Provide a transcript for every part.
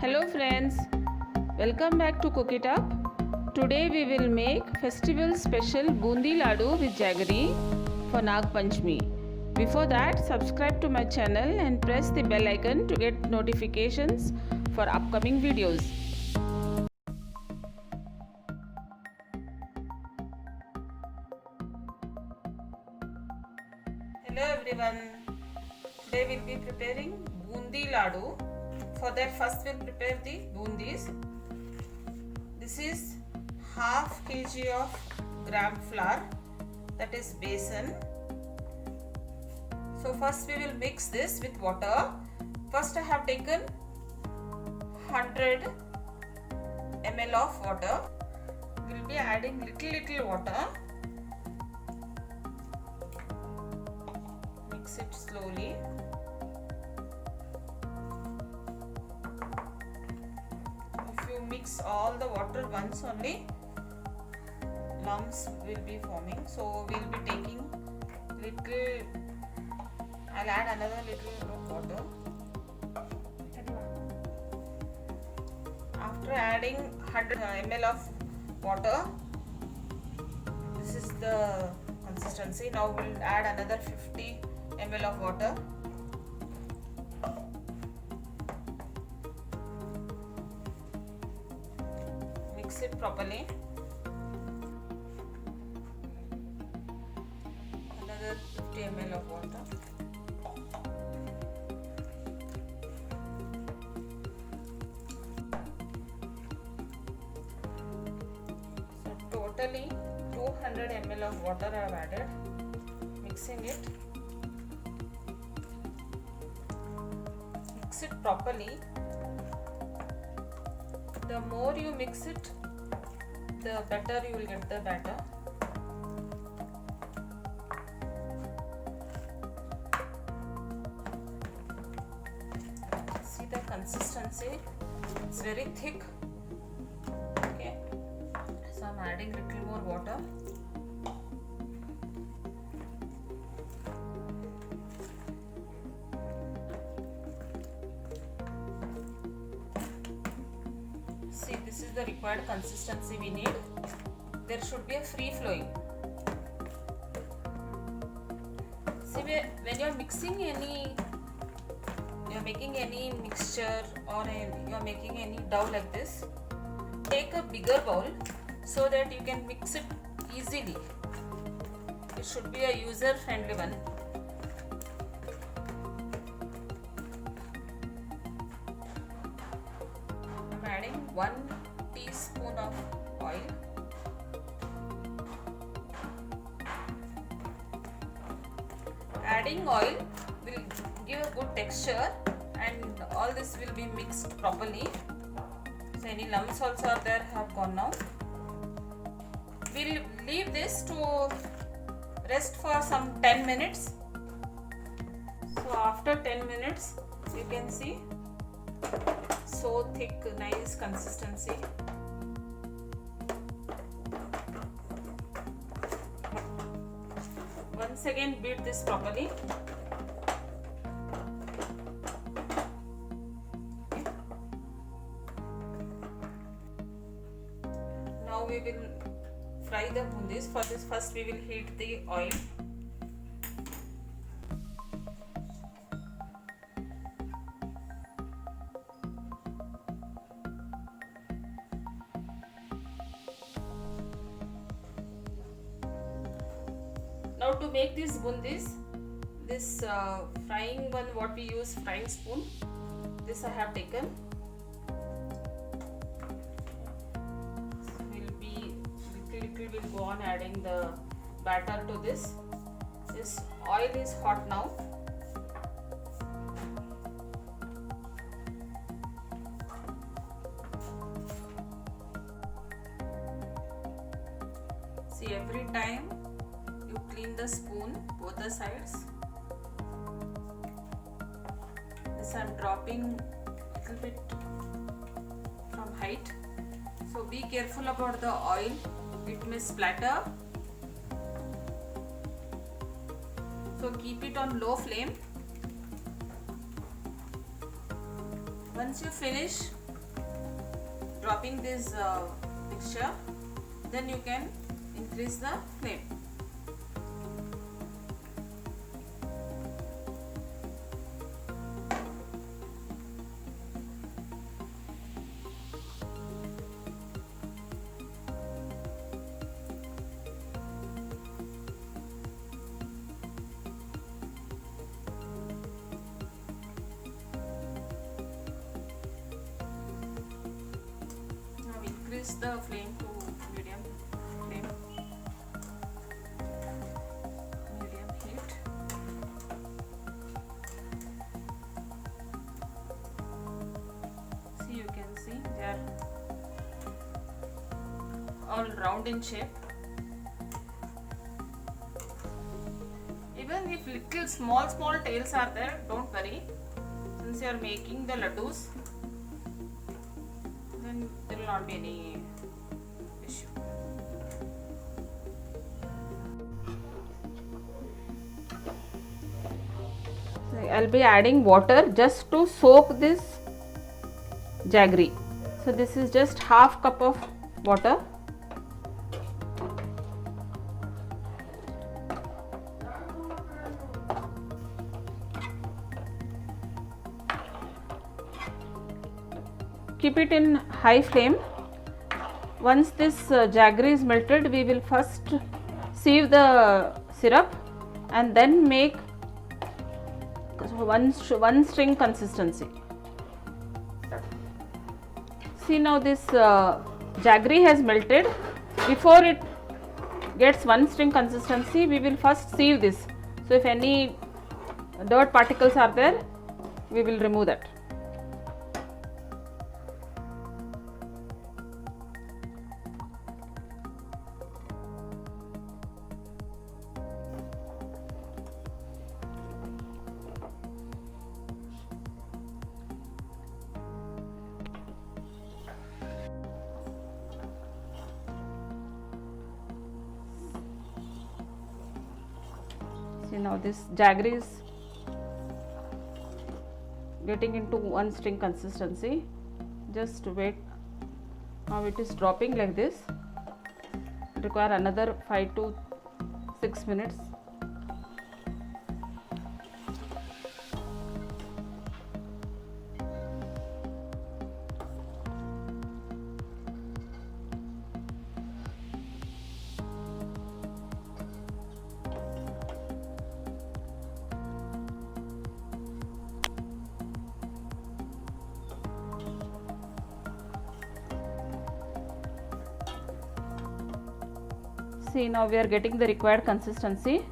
Hello friends, welcome back to Cook It Up. Today we will make festival special bundi laddu with jaggery for Nag Panchami. Before that, subscribe to my channel and press the bell icon to get notifications for upcoming videos. Hello everyone, today we will be preparing bundi laddu. For that, first we'll prepare the bundis. This is half kg of gram flour, that is besan. So first we will mix this with water. First I have taken 100 ml of water. We'll be adding little water. Mix it slowly. Mix all the water once only, lumps will be forming, so we'll be taking little. I'll add another little water. After adding 100 ml of water, this is the consistency. Now we'll add another 50 ml of water. Mix it properly. Another 50 ml of water. So totally 200 ml of water I have added. Mixing it. Mix it properly. The more you mix it, the better you will get the batter. See the consistency, it's very thick. Okay, so I'm adding little more water. See, this is the required consistency we need. There should be a free flowing. See, when you are mixing any, you are making any mixture or you are making any dough like this, take a bigger bowl so that you can mix it easily. It should be a user friendly one. Adding 1 teaspoon of oil. Adding oil will give a good texture and all this will be mixed properly. So any lumps also are there have gone now. We'll leave this to rest for some 10 minutes. So after 10 minutes you can see so thick, nice consistency. Once again beat this properly. Now we will fry the bundis. For this, first we will heat the oil. Now to make these bundis, this frying one, what we use, frying spoon, this I have taken. Little will go on adding the batter to this. This oil is hot now. See, every time you clean the spoon, both the sides. This I am dropping a little bit from height. So be careful about the oil, it may splatter. So keep it on low flame. Once you finish dropping this mixture, then you can increase the flame. Increase the flame to medium flame, medium heat. See, you can see they are all round in shape. Even if little small tails are there, don't worry, since you are making the laddus, then there will not be any issue. I'll be adding water just to soak this jaggery. So this is just half cup of water. Keep it in high flame. Once this jaggery is melted, we will first sieve the syrup and then make one string consistency. See, now this jaggery has melted. Before it gets one string consistency, we will first sieve this. So if any dirt particles are there, we will remove that. See, now this jaggery is getting into one string consistency. Just wait. Now it is dropping like this. It require another 5 to 6 minutes. See, now we are getting the required consistency.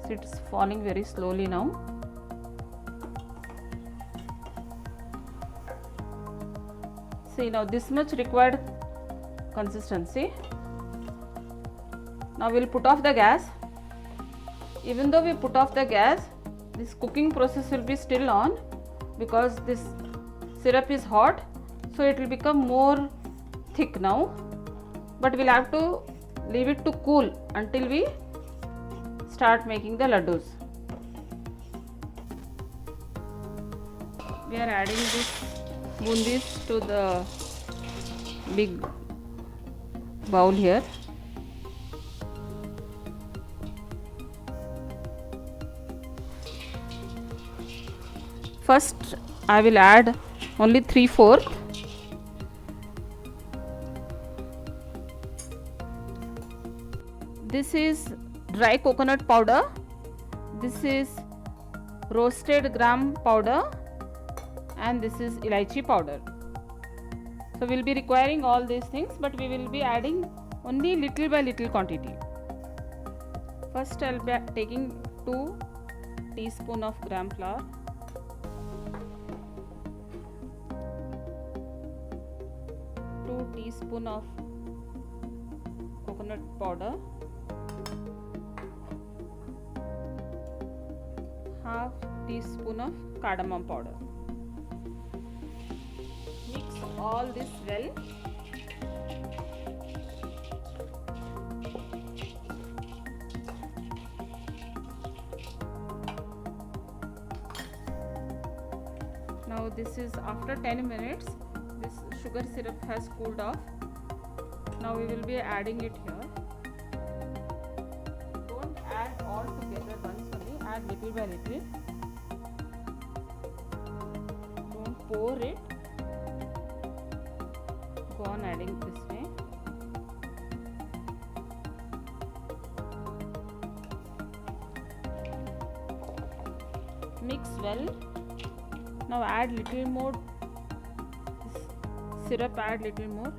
See, it is falling very slowly now. See, now this much required consistency. Now we will put off the gas. Even though we put off the gas, this cooking process will be still on because this syrup is hot, so it will become more thick now, but we'll have to leave it to cool until we start making the laddus. We are adding this bundis to the big bowl here. First I will add only 3/4. This is dry coconut powder, this is roasted gram powder, and this is elaichi powder. So we will be requiring all these things, but we will be adding only little by little quantity. First I will be taking 2 teaspoons of gram flour, 2 teaspoons of coconut powder, half teaspoon of cardamom powder. Mix all this well. Now this is after 10 minutes. This sugar syrup has cooled off. Now we will be adding it here. Don't add all together once only. Add little by little. Don't pour it. Go on adding this way. Mix well. Now add little more syrup, add little more.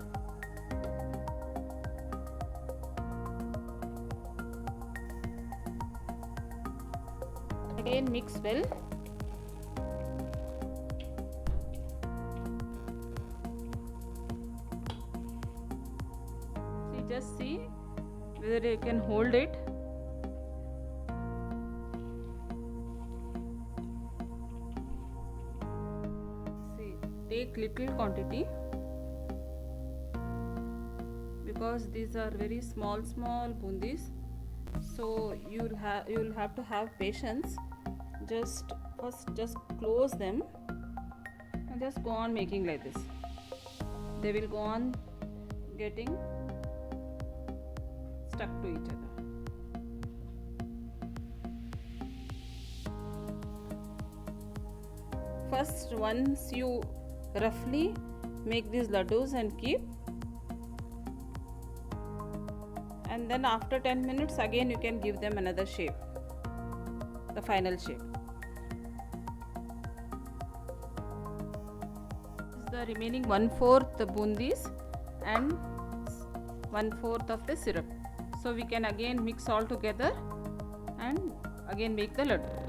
Again mix well. See, just see whether you can hold it. Take little quantity because these are very small bundis, so you'll have to have patience. Just close them and just go on making like this. They will go on getting stuck to each other. First, once you roughly make these laddus and keep, and then after 10 minutes again you can give them another shape, the final shape. This is the remaining 1/4 the bundis and 1/4 of the syrup, so we can again mix all together and again make the laddu.